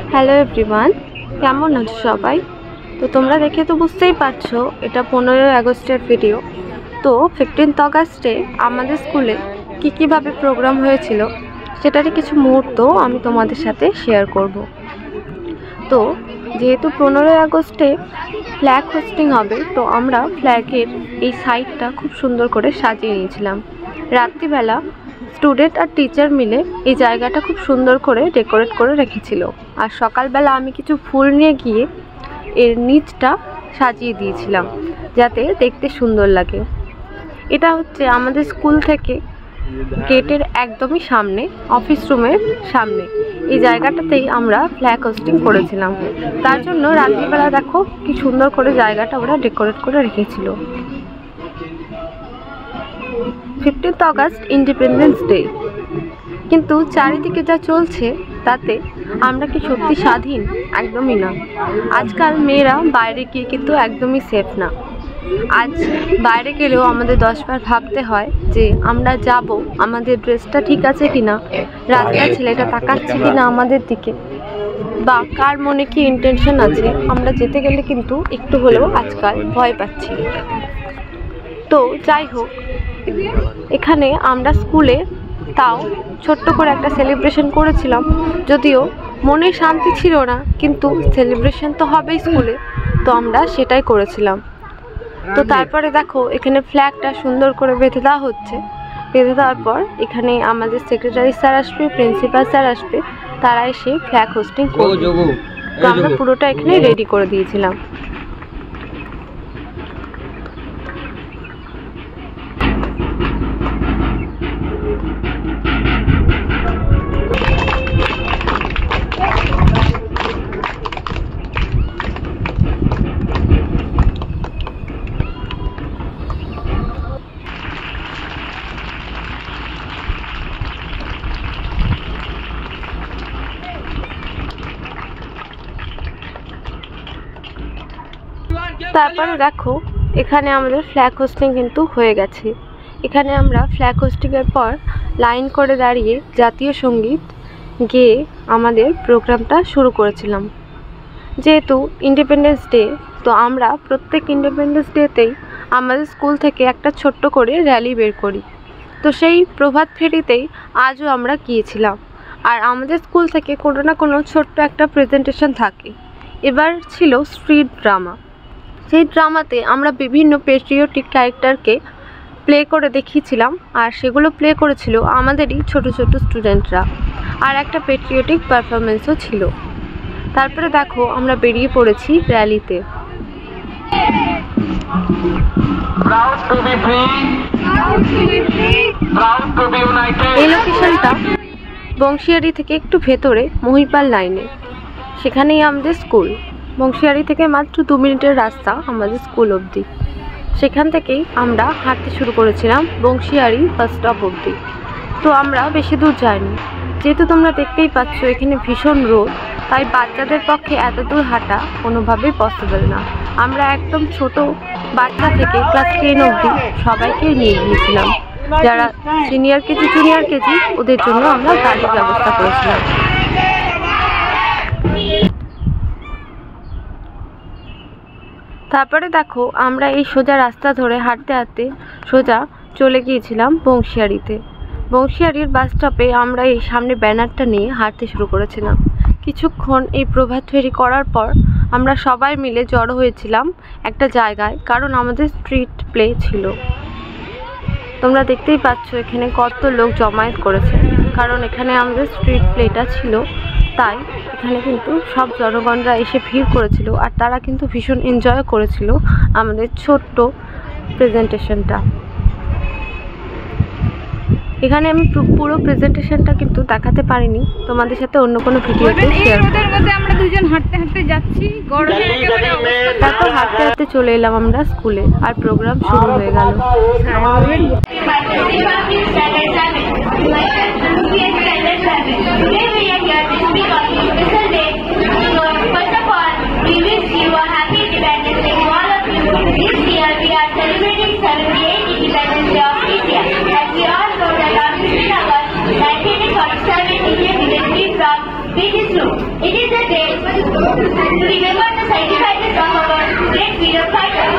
Hello everyone, কেমন আছো সবাই? তো তোমরা দেখে তো বুঝতেই পারছো এটা 15ই আগস্টের ভিডিও। তো 15th আগস্টে আমাদের স্কুলে কীভাবে প্রোগ্রাম হয়েছিল সেটারই কিছু মুহূর্ত আমি তোমাদের সাথে শেয়ার করব। তো যেহেতু 15ই আগস্টে ফ্ল্যাগ হোস্টিং হবে, তো আমরা ফ্ল্যাগের এই সাইডটা খুব সুন্দর করে সাজিয়ে নিয়েছিলাম। রাত্রিবেলা স্টুডেন্ট আর টিচার মিলে এই জায়গাটা খুব সুন্দর করে ডেকোরেট করে রেখেছিল, আর সকালবেলা আমি কিছু ফুল নিয়ে গিয়ে এর নিচটা সাজিয়ে দিয়েছিলাম যাতে দেখতে সুন্দর লাগে। এটা হচ্ছে আমাদের স্কুল থেকে গেটের একদমই সামনে, অফিস রুমের সামনে এই জায়গাটাতেই আমরা ফ্ল্যাগ হোস্টিং করেছিলাম। তার জন্য রাত্রিবেলা দেখো কি সুন্দর করে জায়গাটা ওরা ডেকোরেট করে রেখেছিল। 15th আগস্ট ইন্ডিপেন্ডেন্স ডে, কিন্তু চারিদিকে যা চলছে তাতে আমরা কি সত্যি স্বাধীন? একদমই না। আজকাল মেয়েরা বাইরে গিয়ে কিন্তু একদমই সেফ না। আজ বাইরে গেলেও আমাদের 10 বার ভাবতে হয় যে আমরা যাব, আমাদের ড্রেসটা ঠিক আছে কিনা, রাস্তায় ছেলেটা তাকাচ্ছে কিনা আমাদের দিকে, বা কার মনে কি ইন্টেনশন আছে। আমরা যেতে গেলে কিন্তু একটু হলেও আজকাল ভয় পাচ্ছি। তো যাই হোক, এখানে আমরা স্কুলে তাও ছোট্ট করে একটা সেলিব্রেশন করেছিলাম, যদিও মনে শান্তি ছিল না, কিন্তু সেলিব্রেশন তো হবেই স্কুলে, তো আমরা সেটাই করেছিলাম। তো তারপরে দেখো এখানে ফ্ল্যাগটা সুন্দর করে বেঁধে দেওয়া হচ্ছে। বেঁধে দেওয়ার পর এখানে আমাদের সেক্রেটারি স্যার আসবে, প্রিন্সিপাল স্যার আসবে, তারা এসে ফ্ল্যাগ হোস্টিং করবে। তো আমরা পুরোটা এখানে রেডি করে দিয়েছিলাম। তারপরে দেখো এখানে আমাদের ফ্ল্যাগ হোস্টিং কিন্তু হয়ে গেছে। এখানে আমরা ফ্ল্যাগ হোস্টিংয়ের পর লাইন করে দাঁড়িয়ে জাতীয় সঙ্গীত গেয়ে আমাদের প্রোগ্রামটা শুরু করেছিলাম। যেহেতু ইন্ডিপেন্ডেন্স ডে, তো আমরা প্রত্যেক ইন্ডিপেন্ডেন্স ডেতেই আমাদের স্কুল থেকে একটা ছোট্ট করে র্যালি বের করি। তো সেই প্রভাত ফেরিতেই আজও আমরা গিয়েছিলাম। আর আমাদের স্কুল থেকে কোনো না কোনো ছোট্ট একটা প্রেজেন্টেশন থাকে। এবার ছিল স্ট্রিট ড্রামা। সেই ড্রামাতে আমরা বিভিন্ন পেট্রিয়টিক ক্যারেক্টারকে প্লে করে দেখিয়েছিলাম, আর সেগুলো প্লে করেছিল আমাদেরই ছোট ছোট স্টুডেন্টরা, আর একটা পেট্রিয়টিক পারফরমেন্সও ছিল। তারপরে দেখো আমরা বেরিয়ে পড়েছি র্যালিতে। এই লোকেশনটা বংশিয়ারি থেকে একটু ভেতরে মহিপাল লাইনে, সেখানেই আমাদের স্কুল। বংশিয়ারি থেকে মাত্র 2 মিনিটের রাস্তা আমাদের স্কুল অবধি। সেখান থেকেই আমরা হাঁটতে শুরু করেছিলাম বংশিয়ারি বাস স্টপ অবধি। তো আমরা বেশি দূর যাইনি, যেহেতু তোমরা দেখতেই পাচ্ছ এখানে ভীষণ রোদ, তাই বাচ্চাদের পক্ষে এত দূর হাঁটা কোনোভাবেই পসিবল না। আমরা একদম ছোট বাচ্চা থেকে ক্লাস 10 অবধি সবাইকে নিয়ে গিয়েছিলাম। যারা সিনিয়র কেজি জুনিয়র কেজি ওদের জন্য আমরা গাড়ির ব্যবস্থা করেছিলাম। তারপরে দেখো আমরা এই সোজা রাস্তা ধরে হাঁটতে হাঁটতে সোজা চলে গিয়েছিলাম বংশিয়ারিতে। বংশিয়ারির বাস স্টপে আমরা এই সামনে ব্যানারটা নিয়ে হাঁটতে শুরু করেছিলাম। কিছুক্ষণ এই প্রভাত ফেরি করার পর আমরা সবাই মিলে জড়ো হয়েছিলাম একটা জায়গায়, কারণ আমাদের স্ট্রিট প্লে ছিল। তোমরা দেখতেই পাচ্ছ এখানে কত লোক জমায়েত করেছে, কারণ এখানে আমাদের স্ট্রিট প্লেটা ছিল, তাই এখানে কিন্তু সব জনগণরা এসে ভিড় করেছিল, আর তারা কিন্তু ভীষণ এনজয় করেছিল আমাদের ছোট্ট প্রেজেন্টেশনটা। এখানে আমি পুরো প্রেজেন্টেশনটা কিন্তু দেখাতে পারিনি, তোমাদের সাথে অন্য কোনো ভিডিওতে শেয়ার করব। আমরা দুজন হাঁটতে হাঁটতে যাচ্ছি, গরমে একেবারে অবস্থা। তারপর হাঁটতে হাঁটতে চলে এলাম আমরা স্কুলে, আর প্রোগ্রাম শুরু হয়ে গেল। It is a day to remember the sacrifices of our great freedom fighters.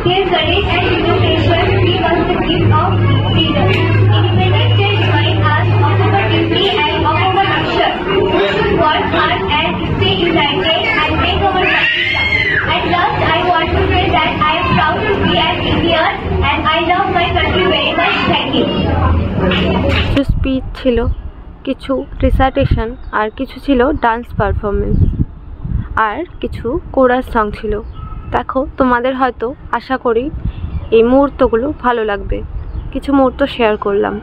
Their courage and determination gave us the gift of freedom. Independence Day reminds us of our duty and of our mission. We should work hard and stay united and make our country proud. At last, I want to say that I am proud to be an Indian and I love my country very much. Thank you. কিছু speech ছিল, কিছু recitation, আর কিছু ছিল dance performance, আর কিছু chorus song ছিল। দেখো, তোমাদের হয়তো আশা করি এই মুহূর্তগুলো ভালো লাগবে। কিছু মুহূর্ত শেয়ার করলাম।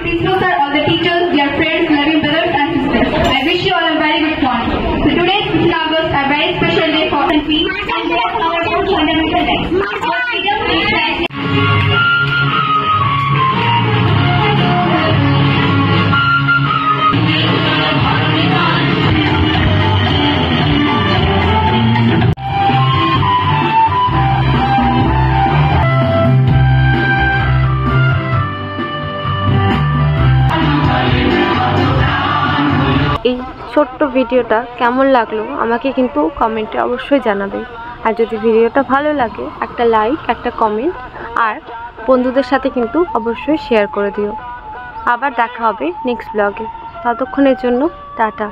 Principals are all the teachers, dear friends, loving brothers and sisters. I wish you all a very good morning. So today's 15 August, a very special day for country and they are our own fundamental rights. Our freedom is that. এই ছোট্ট ভিডিওটা কেমন লাগলো আমাকে কিন্তু কমেন্টে অবশ্যই জানাবে। আর যদি ভিডিওটা ভালো লাগে একটা লাইক, একটা কমেন্ট আর বন্ধুদের সাথে কিন্তু অবশ্যই শেয়ার করে দিও। আবার দেখা হবে নেক্সট ব্লগে। ততক্ষণের জন্য টাটা।